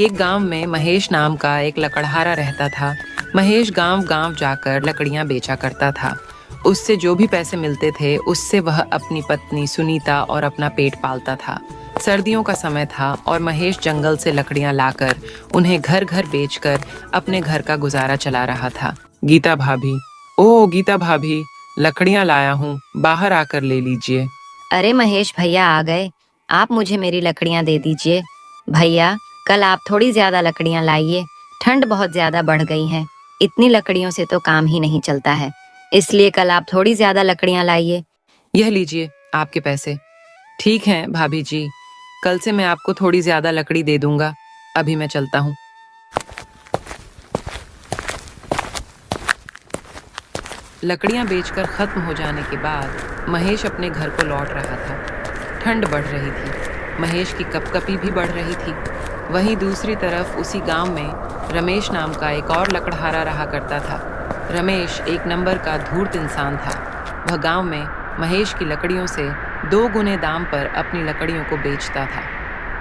एक गांव में महेश नाम का एक लकड़हारा रहता था। महेश गांव गांव जाकर लकड़ियां बेचा करता था। उससे जो भी पैसे मिलते थे उससे वह अपनी पत्नी सुनीता और अपना पेट पालता था। सर्दियों का समय था और महेश जंगल से लकड़ियां लाकर उन्हें घर घर बेचकर अपने घर का गुजारा चला रहा था। गीता भाभी, ओ गीता भाभी, लकड़ियां लाया हूँ, बाहर आकर ले लीजिए। अरे महेश भैया आ गए। आप मुझे मेरी लकड़ियां दे दीजिए। भैया, कल आप थोड़ी ज्यादा लकड़ियां लाइए। ठंड बहुत ज्यादा बढ़ गई है। इतनी लकड़ियों से तो काम ही नहीं चलता है, इसलिए कल आप थोड़ी ज्यादा लकड़ियां लाइए। यह लीजिए आपके पैसे। ठीक है भाभी जी, कल से मैं आपको थोड़ी ज्यादा लकड़ी दे दूंगा। अभी मैं चलता हूँ। लकड़ियां बेचकर खत्म हो जाने के बाद महेश अपने घर को लौट रहा था। ठंड बढ़ रही थी, महेश की कपकपी भी बढ़ रही थी। वहीं दूसरी तरफ उसी गांव में रमेश नाम का एक और लकड़हारा रहा करता था। रमेश एक नंबर का धूर्त इंसान था। वह गांव में महेश की लकड़ियों से 2 गुने दाम पर अपनी लकड़ियों को बेचता था,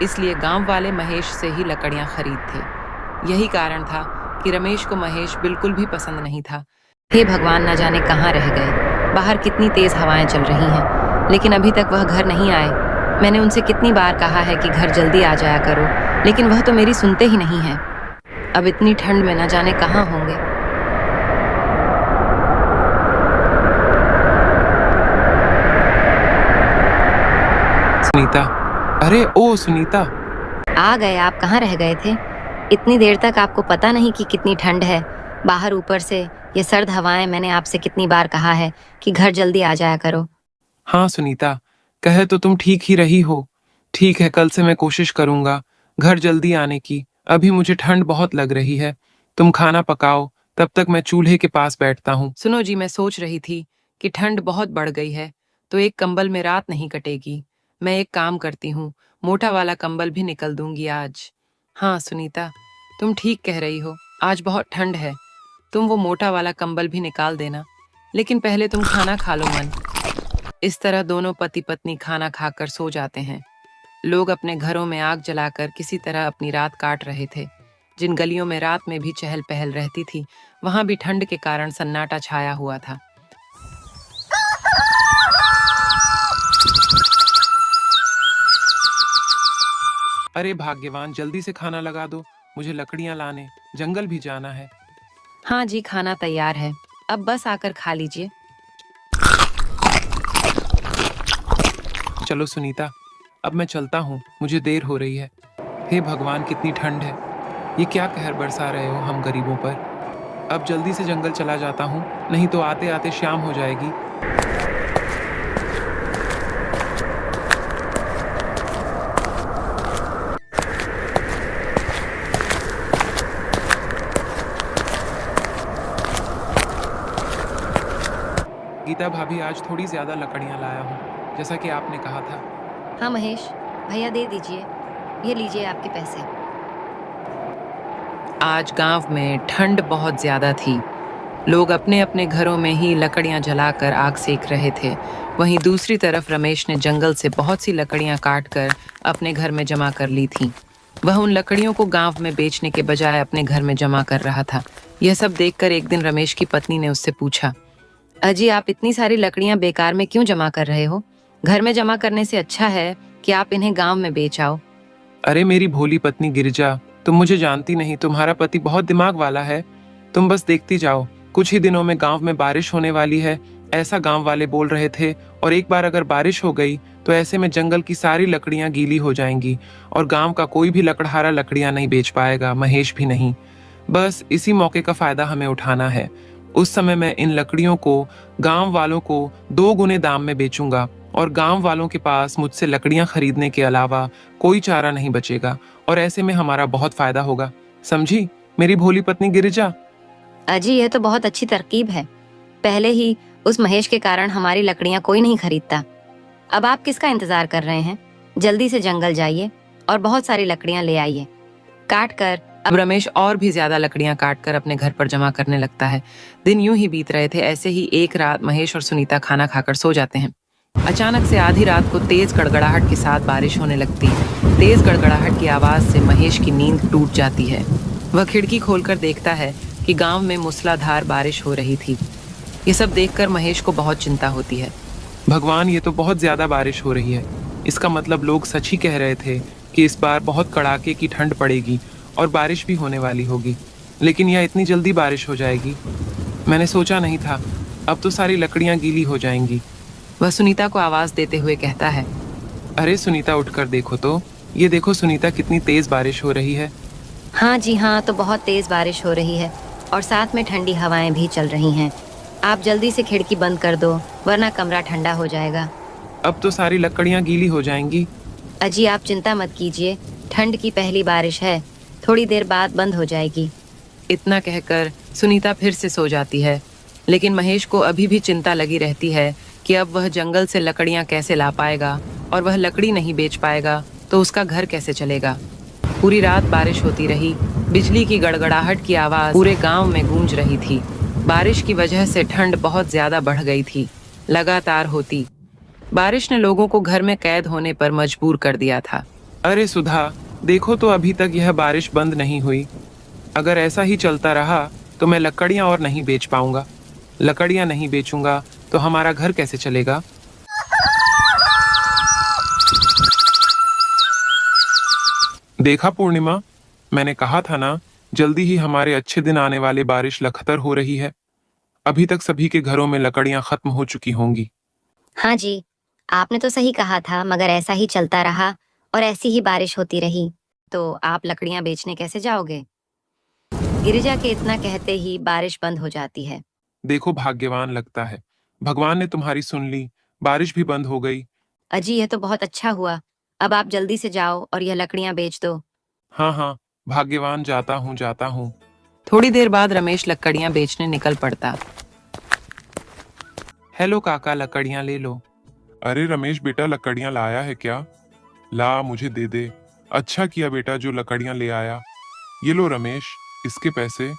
इसलिए गांव वाले महेश से ही लकड़ियां खरीदते। यही कारण था कि रमेश को महेश बिल्कुल भी पसंद नहीं था। हे भगवान, न जाने कहाँ रह गए। बाहर कितनी तेज हवाएं चल रही हैं, लेकिन अभी तक वह घर नहीं आए। मैंने उनसे कितनी बार कहा है कि घर जल्दी आ जाया करो, लेकिन वह तो मेरी सुनते ही नहीं है। अब इतनी ठंड में न जाने कहाँ होंगे। सुनीता, अरे ओ सुनीता। आ गए? आप कहाँ रह गए थे? इतनी देर तक आपको पता नहीं कि कितनी ठंड है बाहर, ऊपर से ये सर्द हवाएं। मैंने आपसे कितनी बार कहा है कि घर जल्दी आ जाया करो। हाँ सुनीता, कहे तो तुम ठीक ही रही हो। ठीक है, कल से मैं कोशिश करूंगा घर जल्दी आने की। अभी मुझे ठंड बहुत लग रही है। तुम खाना पकाओ, तब तक मैं चूल्हे के पास बैठता हूँ। सुनो जी, मैं सोच रही थी कि ठंड बहुत बढ़ गई है तो एक कंबल में रात नहीं कटेगी। मैं एक काम करती हूँ, मोटा वाला कंबल भी निकल दूंगी आज। हाँ सुनीता, तुम ठीक कह रही हो, आज बहुत ठंड है। तुम वो मोटा वाला कंबल भी निकाल देना, लेकिन पहले तुम खाना खा लो मन। इस तरह दोनों पति पत्नी खाना खाकर सो जाते हैं। लोग अपने घरों में आग जलाकर किसी तरह अपनी रात काट रहे थे। जिन गलियों में रात में भी चहल पहल रहती थी, वहां भी ठंड के कारण सन्नाटा छाया हुआ था। अरे भाग्यवान, जल्दी से खाना लगा दो, मुझे लकड़ियां लाने जंगल भी जाना है। हाँ जी, खाना तैयार है, अब बस आकर खा लीजिए। चलो सुनीता, अब मैं चलता हूँ, मुझे देर हो रही है। हे भगवान, कितनी ठंड है। ये क्या कहर बरसा रहे हो हम गरीबों पर। अब जल्दी से जंगल चला जाता हूँ, नहीं तो आते आते शाम हो जाएगी। गीता भाभी, आज थोड़ी ज्यादा लकड़ियां लाया हूँ, जैसा कि आपने कहा था। हाँ महेश भैया, दे दीजिए। ये लीजिए आपके पैसे। आज गांव में ठंड बहुत ज्यादा थी। लोग अपने अपने घरों में ही लकड़ियां जलाकर आग सेक रहे थे। वहीं दूसरी तरफ रमेश ने जंगल से बहुत सी लकड़ियां काटकर अपने घर में जमा कर ली थीं। वह उन लकड़ियों को गांव में बेचने के बजाय अपने घर में जमा कर रहा था। यह सब देखकर एक दिन रमेश की पत्नी ने उससे पूछा, अजी, आप इतनी सारी लकड़ियां बेकार में क्यों जमा कर रहे हो? घर में जमा करने से अच्छा है कि आप इन्हें गांव में बेच आओ। अरे मेरी भोली पत्नी गिरिजा, तुम मुझे जानती नहीं, तुम्हारा पति बहुत दिमाग वाला है। तुम बस देखती जाओ, कुछ ही दिनों में गांव में बारिश होने वाली है, ऐसा गांव वाले बोल रहे थे। और एक बार अगर बारिश हो गई तो ऐसे में जंगल की सारी लकड़ियां गीली हो जाएंगी और गांव का कोई भी लकड़हारा लकड़ियां नहीं बेच पाएगा, महेश भी नहीं। बस इसी मौके का फायदा हमें उठाना है। उस समय मैं इन लकड़ियों को गांव वालों को 2 गुने दाम में बेचूंगा और गांव वालों के पास मुझसे लकड़ियां खरीदने के अलावा कोई चारा नहीं बचेगा और ऐसे में हमारा बहुत फायदा होगा। समझी मेरी भोली पत्नी गिरिजा? अजी, यह तो बहुत अच्छी तरकीब है। पहले ही उस महेश के कारण हमारी लकड़ियां कोई नहीं खरीदता। अब आप किसका इंतजार कर रहे हैं? जल्दी से जंगल जाइए और बहुत सारी लकड़ियां ले आइए। काट कर अब रमेश और भी ज्यादा लकड़ियां काटकर अपने घर पर जमा करने लगता है। दिन यूं ही बीत रहे थे। ऐसे ही एक रात महेश और सुनीता खाना खाकर सो जाते हैं। अचानक से आधी रात को तेज गड़गड़ाहट के साथ बारिश होने लगती है। तेज गड़गड़ाहट की आवाज से महेश की नींद टूट जाती है। वह खिड़की खोलकर देखता है कि गांव में मूसलाधार बारिश हो रही थी। ये सब देखकर महेश को बहुत चिंता होती है। भगवान, ये तो बहुत ज्यादा बारिश हो रही है। इसका मतलब लोग सच ही कह रहे थे कि इस बार बहुत कड़ाके की ठंड पड़ेगी और बारिश भी होने वाली होगी। लेकिन यह इतनी जल्दी बारिश हो जाएगी, मैंने सोचा नहीं था। अब तो सारी लकड़ियां गीली हो जाएंगी। वह सुनीता को आवाज देते हुए कहता है। अरे सुनीता, उठकर देखो तो। ये देखो सुनीता, कितनी तेज बारिश हो रही है। हाँ जी हाँ, तो बहुत तेज बारिश हो रही है और साथ में ठंडी हवाएं भी चल रही हैं। आप जल्दी से खिड़की बंद कर दो, वरना कमरा ठंडा हो जाएगा। अब तो सारी लकड़ियां गीली हो जाएंगी। अजी आप चिंता मत कीजिए, ठंड की पहली बारिश है, थोड़ी देर बाद बंद हो जाएगी। इतना कहकर सुनीता फिर से सो जाती है। लेकिन महेश को अभी भी चिंता लगी रहती है कि अब वह जंगल से लकड़ियां कैसे ला पाएगा, और वह लकड़ी नहीं बेच पाएगा तो उसका घर कैसे चलेगा। पूरी रात बारिश होती रही। बिजली की गड़गड़ाहट की आवाज पूरे गांव में गूंज रही थी। बारिश की वजह से ठंड बहुत ज्यादा बढ़ गई थी, लगातार होती। बारिश ने लोगों को घर में कैद होने पर मजबूर कर दिया था। अरे सुधा, देखो तो अभी तक यह बारिश बंद नहीं हुई। अगर ऐसा ही चलता रहा तो मैं लकड़ियां और नहीं बेच पाऊंगा। लकड़ियां नहीं बेचूंगा तो हमारा घर कैसे चलेगा। देखा पूर्णिमा, मैंने कहा था ना, जल्दी ही हमारे अच्छे दिन आने वाले। बारिश लखतर हो रही है। अभी तक सभी के घरों में लकड़ियां खत्म हो चुकी होंगी। हाँ जी, आपने तो सही कहा था, मगर ऐसा ही चलता रहा और ऐसी ही बारिश होती रही तो आप लकड़ियां बेचने कैसे जाओगे। गिरिजा के इतना कहते ही बारिश बंद हो जाती है। देखो, भाग्यवान लगता है। भगवान ने तुम्हारी सुन ली, बारिश भी बंद हो गई। अजी यह तो बहुत अच्छा हुआ। अब आप जल्दी से जाओ और यह लकड़ियां बेच दो। हाँ हाँ, भाग्यवान, जाता हूँ जाता हूँ। थोड़ी देर बाद रमेश लकड़ियां बेचने निकल पड़ता। हेलो काका, लकड़ियां ले लो। अरे रमेश बेटा, लकड़ियां लाया है क्या? ला, मुझे दे दे। अच्छा किया बेटा जो लकड़ियां ले आया। ये लो रमेश, इसके पैसे।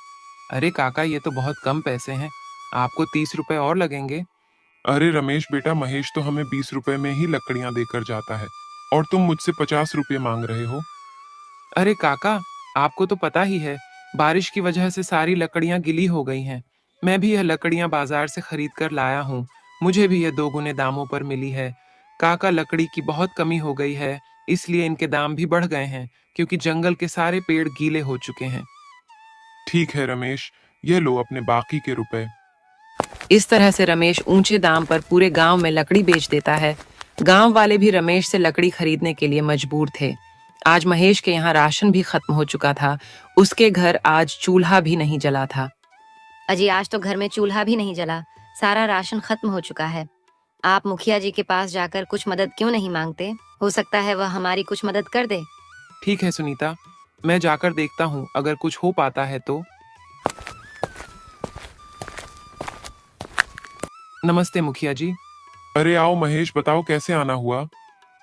अरे काका, ये तो बहुत कम पैसे हैं, आपको 30 रुपए और लगेंगे। अरे रमेश बेटा, महेश तो हमें 20 रुपए में ही लकड़ियां देकर जाता है और तुम मुझसे 50 रुपये मांग रहे हो। अरे काका, आपको तो पता ही है, बारिश की वजह से सारी लकड़ियां गिली हो गई हैं। मैं भी यह लकड़ियां बाजार से खरीद कर लाया हूँ। मुझे भी यह 2 गुने दामों पर मिली है। काका, लकड़ी की बहुत कमी हो गई है, इसलिए इनके दाम भी बढ़ गए हैं, क्योंकि जंगल के सारे पेड़ गीले हो चुके हैं। ठीक है रमेश, ये लो अपने बाकी के रुपए। इस तरह से रमेश ऊंचे दाम पर पूरे गांव में लकड़ी बेच देता है। गांव वाले भी रमेश से लकड़ी खरीदने के लिए मजबूर थे। आज महेश के यहाँ राशन भी खत्म हो चुका था। उसके घर आज चूल्हा भी नहीं जला था। अजी आज तो घर में चूल्हा भी नहीं जला, सारा राशन खत्म हो चुका है। आप मुखिया जी के पास जाकर कुछ मदद क्यों नहीं मांगते? हो सकता है वह हमारी कुछ मदद कर दे। ठीक है सुनीता, मैं जाकर देखता हूँ, अगर कुछ हो पाता है तो। नमस्ते मुखिया जी। अरे आओ महेश, बताओ कैसे आना हुआ?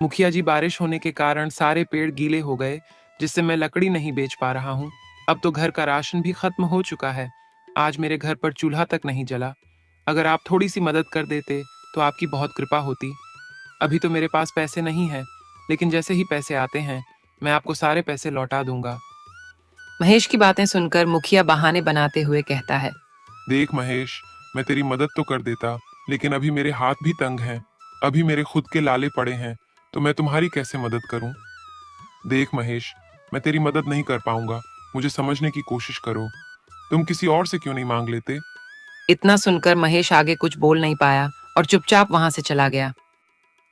मुखिया जी, बारिश होने के कारण सारे पेड़ गीले हो गए, जिससे मैं लकड़ी नहीं बेच पा रहा हूँ। अब तो घर का राशन भी खत्म हो चुका है। आज मेरे घर पर चूल्हा तक नहीं जला। अगर आप थोड़ी सी मदद कर देते तो आपकी बहुत कृपा होती। अभी तो मेरे पास पैसे नहीं हैं, लेकिन जैसे ही पैसे आते हैं मैं आपको सारे पैसे लौटा दूंगा। महेश की बातें सुनकर मुखिया बहाने बनाते हुए कहता है। देख महेश, मैं तेरी मदद तो कर देता, लेकिन अभी मेरे हाथ भी तंग हैं। अभी मेरे खुद के लाले पड़े हैं, तो मैं तुम्हारी कैसे मदद करूं? देख महेश, मैं तेरी मदद नहीं कर पाऊंगा। मुझे समझने की कोशिश करो। तुम किसी और से क्यों नहीं मांग लेते? इतना सुनकर महेश आगे कुछ बोल नहीं पाया और चुपचाप वहां से चला गया।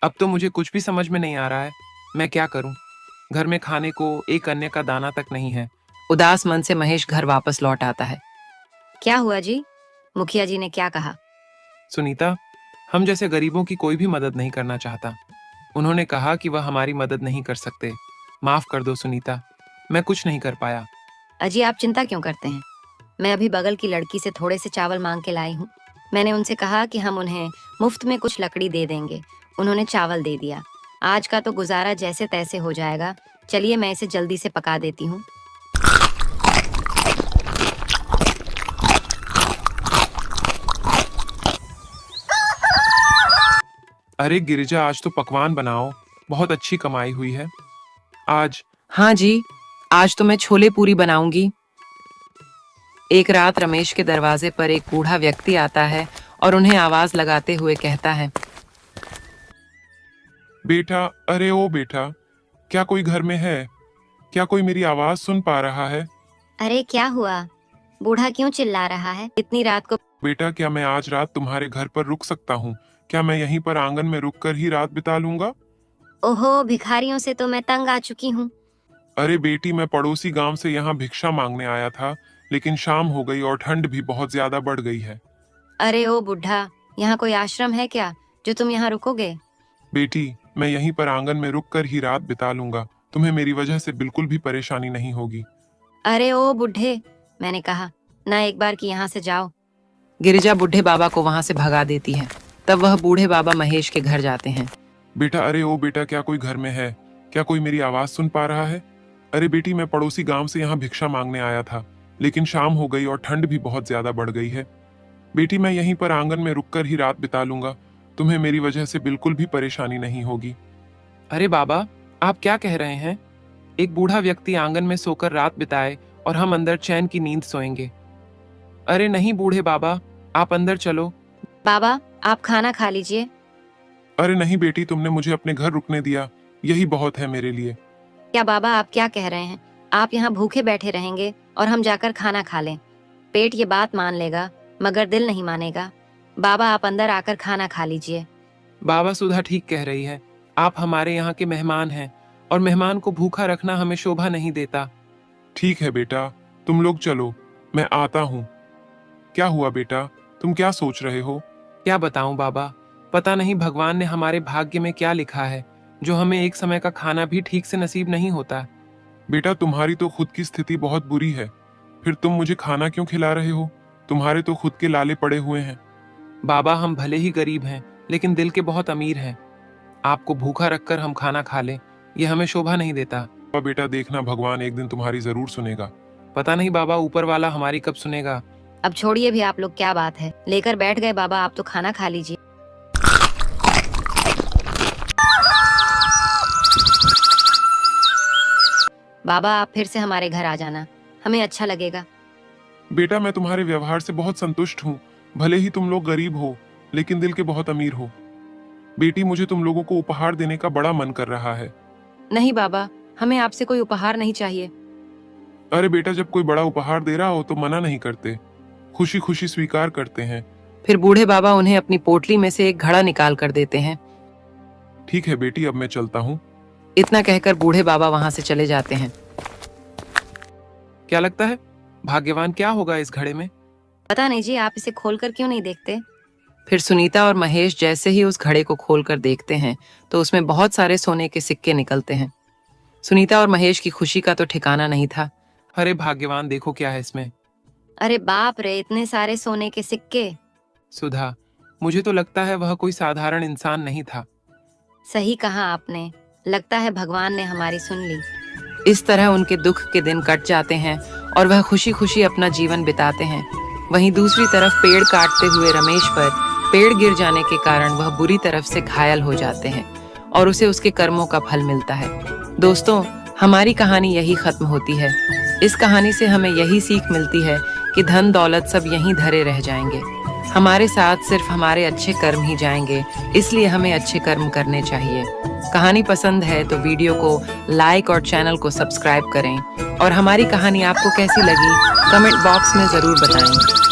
अब तो मुझे कुछ भी समझ में नहीं आ रहा है, मैं क्या करूं? घर में खाने को एक अन्य का दाना तक नहीं है। उदास मन से महेश घर वापस लौट आता है। क्या हुआ जी? मुखिया जी ने क्या कहा? सुनीता, हम जैसे गरीबों की कोई भी मदद नहीं करना चाहता। उन्होंने कहा कि वह हमारी मदद नहीं कर सकते। माफ कर दो सुनीता, मैं कुछ नहीं कर पाया। अजी आप चिंता क्यों करते हैं? मैं अभी बगल की लड़की से थोड़े से चावल मांग के लाई हूँ। मैंने उनसे कहा कि हम उन्हें मुफ्त में कुछ लकड़ी दे देंगे। उन्होंने चावल दे दिया। आज का तो गुजारा जैसे तैसे हो जाएगा। चलिए मैं इसे जल्दी से पका देती हूँ। अरे गिरिजा, आज तो पकवान बनाओ, बहुत अच्छी कमाई हुई है। आज? हाँ जी, आज तो मैं छोले पूरी बनाऊंगी। एक रात रमेश के दरवाजे पर एक बूढ़ा व्यक्ति आता है और उन्हें आवाज लगाते हुए कहता है, बेटा, अरे ओ बेटा, क्या कोई घर में है? क्या कोई मेरी आवाज सुन पा रहा है? अरे क्या हुआ? बूढ़ा क्यों चिल्ला रहा है इतनी रात को? बेटा, क्या मैं आज रात तुम्हारे घर पर रुक सकता हूँ? क्या मैं यहीं पर आंगन में रुक कर ही रात बिता लूंगा? ओहो, भिखारियों से तो मैं तंग आ चुकी हूँ। अरे बेटी, मैं पड़ोसी गांव से यहाँ भिक्षा मांगने आया था, लेकिन शाम हो गई और ठंड भी बहुत ज्यादा बढ़ गई है। अरे ओ बुढ़ा, यहाँ कोई आश्रम है क्या जो तुम यहाँ रुकोगे? बेटी, मैं यहीं पर आंगन में रुक कर ही रात बिता लूंगा। तुम्हें मेरी वजह से बिल्कुल भी परेशानी नहीं होगी। अरे ओ बुढ़े, मैंने कहा ना एक बार कि यहाँ से जाओ। गिरिजा बूढ़े बाबा को वहां से भगा देती है। तब वह बूढ़े बाबा महेश के घर जाते हैं। बेटा, अरे ओ बेटा, क्या कोई घर में है? क्या कोई मेरी आवाज सुन पा रहा है? अरे बेटी, मैं पड़ोसी गांव से यहाँ भिक्षा मांगने आया था, लेकिन शाम हो गई और ठंड भी बहुत ज्यादा बढ़ गई है। बेटी, मैं यहीं पर आंगन में रुककर ही रात बिता लूंगा। तुम्हें मेरी वजह से बिल्कुल भी परेशानी नहीं होगी। अरे बाबा, आप क्या कह रहे हैं? एक बूढ़ा व्यक्ति आंगन में सोकर रात बिताए और हम अंदर चैन की नींद सोएंगे? अरे नहीं बूढ़े बाबा, आप अंदर चलो। बाबा, आप खाना खा लीजिए। अरे नहीं बेटी, तुमने मुझे अपने घर रुकने दिया, यही बहुत है मेरे लिए। क्या बाबा, आप क्या कह रहे हैं? आप यहाँ भूखे बैठे रहेंगे और हम जाकर खाना खा लें? पेट ये बात मान लेगा मगर दिल नहीं मानेगा। बाबा, आप अंदर आकर खाना खा लीजिए। बाबा, सुधा ठीक कह रही है। आप हमारे यहाँ के मेहमान हैं और मेहमान को भूखा रखना हमें शोभा नहीं देता। ठीक है बेटा, तुम लोग चलो, मैं आता हूँ। क्या हुआ बेटा, तुम क्या सोच रहे हो? क्या बताऊं बाबा, पता नहीं भगवान ने हमारे भाग्य में क्या लिखा है, जो हमें एक समय का खाना भी ठीक से नसीब नहीं होता। बेटा, तुम्हारी तो खुद की स्थिति बहुत बुरी है, फिर तुम मुझे खाना क्यों खिला रहे हो? तुम्हारे तो खुद के लाले पड़े हुए हैं। बाबा, हम भले ही गरीब हैं, लेकिन दिल के बहुत अमीर हैं। आपको भूखा रखकर हम खाना खा लें, ये हमें शोभा नहीं देता। बेटा, देखना भगवान एक दिन तुम्हारी जरूर सुनेगा। पता नहीं बाबा, ऊपर वाला हमारी कब सुनेगा। अब छोड़िए भी आप लोग, क्या बात है, लेकर बैठ गए बाबा, आप तो खाना खा लीजिए। बाबा, आप फिर से हमारे घर आ जाना, हमें अच्छा लगेगा। बेटा, मैं तुम्हारे व्यवहार से बहुत संतुष्ट हूँ। भले ही तुम लोग गरीब हो, लेकिन दिल के बहुत अमीर हो। बेटी, मुझे तुम लोगों को उपहार देने का बड़ा मन कर रहा है। नहीं बाबा, हमें आपसे कोई उपहार नहीं चाहिए। अरे बेटा, जब कोई बड़ा उपहार दे रहा हो तो मना नहीं करते, खुशी खुशी स्वीकार करते हैं। फिर बूढ़े बाबा उन्हें अपनी पोटली में से एक घड़ा निकाल कर देते हैं। ठीक है बेटी, अब मैं चलता हूँ। इतना कहकर बूढ़े बाबा वहां से चले जाते हैं। क्या लगता है भाग्यवान क्या होगा इस घड़े में? पता नहीं जी, आप इसे खोलकर क्यों नहीं देखते? फिर सुनीता और महेश जैसे ही उस घड़े को खोलकर देखते हैं तो उसमें बहुत सारे सोने के सिक्के निकलते हैं। सुनीता और महेश की खुशी का तो ठिकाना नहीं था। अरे भाग्यवान, देखो क्या है इसमें। अरे बाप रे, इतने सारे सोने के सिक्के। सुधा, मुझे तो लगता है वह कोई साधारण इंसान नहीं था। सही कहा आपने, लगता है भगवान ने हमारी सुन ली। इस तरह उनके दुख के दिन कट जाते हैं और वह खुशी खुशी अपना जीवन बिताते हैं। वहीं दूसरी तरफ पेड़ काटते हुए रमेश पर पेड़ गिर जाने के कारण वह बुरी तरफ से घायल हो जाते हैं और उसे उसके कर्मों का फल मिलता है। दोस्तों, हमारी कहानी यही खत्म होती है। इस कहानी से हमें यही सीख मिलती है कि धन दौलत सब यहीं धरे रह जाएंगे, हमारे साथ सिर्फ हमारे अच्छे कर्म ही जाएंगे। इसलिए हमें अच्छे कर्म करने चाहिए। कहानी पसंद है तो वीडियो को लाइक और चैनल को सब्सक्राइब करें और हमारी कहानी आपको कैसी लगी कमेंट बॉक्स में जरूर बताएं।